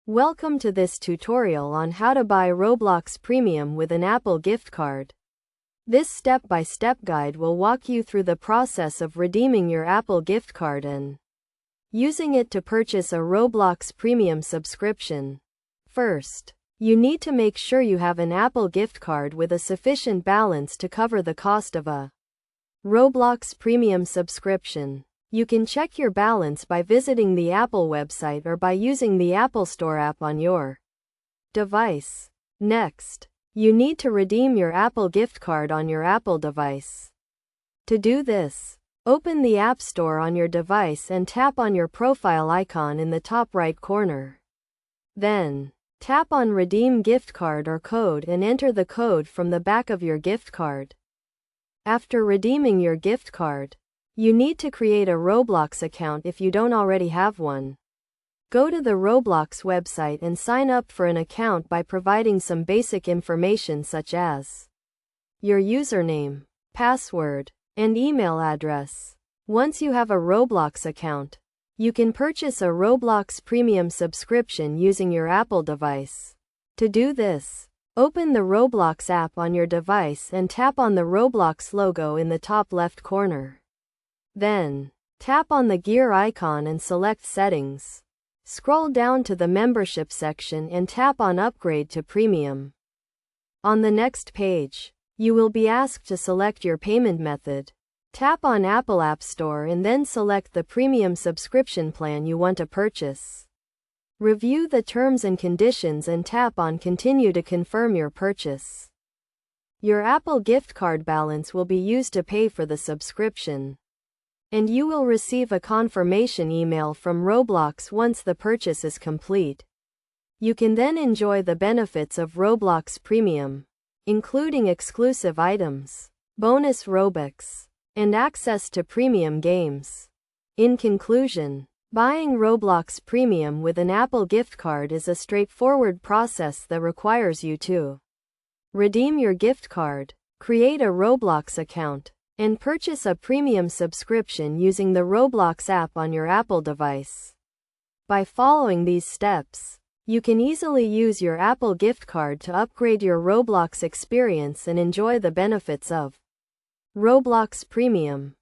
Welcome to this tutorial on how to buy Roblox Premium with an Apple gift card. This step-by-step guide will walk you through the process of redeeming your Apple gift card and using it to purchase a Roblox Premium subscription. First, you need to make sure you have an Apple gift card with a sufficient balance to cover the cost of a Roblox Premium subscription. You can check your balance by visiting the Apple website or by using the Apple Store app on your device. Next, you need to redeem your Apple gift card on your Apple device. To do this, open the App Store on your device and tap on your profile icon in the top right corner. Then, tap on Redeem Gift Card or Code and enter the code from the back of your gift card. After redeeming your gift card, you need to create a Roblox account if you don't already have one. Go to the Roblox website and sign up for an account by providing some basic information such as your username, password, and email address. Once you have a Roblox account, you can purchase a Roblox Premium subscription using your Apple device. To do this, open the Roblox app on your device and tap on the Roblox logo in the top left corner. Then, tap on the gear icon and select Settings. Scroll down to the Membership section and tap on Upgrade to Premium. On the next page, you will be asked to select your payment method. Tap on Apple App Store and then select the premium subscription plan you want to purchase. Review the terms and conditions and tap on Continue to confirm your purchase. Your Apple gift card balance will be used to pay for the subscription, and you will receive a confirmation email from Roblox once the purchase is complete. You can then enjoy the benefits of Roblox Premium, including exclusive items, bonus Robux, and access to premium games. In conclusion, buying Roblox Premium with an Apple gift card is a straightforward process that requires you to redeem your gift card, create a Roblox account, and purchase a premium subscription using the Roblox app on your Apple device. By following these steps, you can easily use your Apple gift card to upgrade your Roblox experience and enjoy the benefits of Roblox Premium.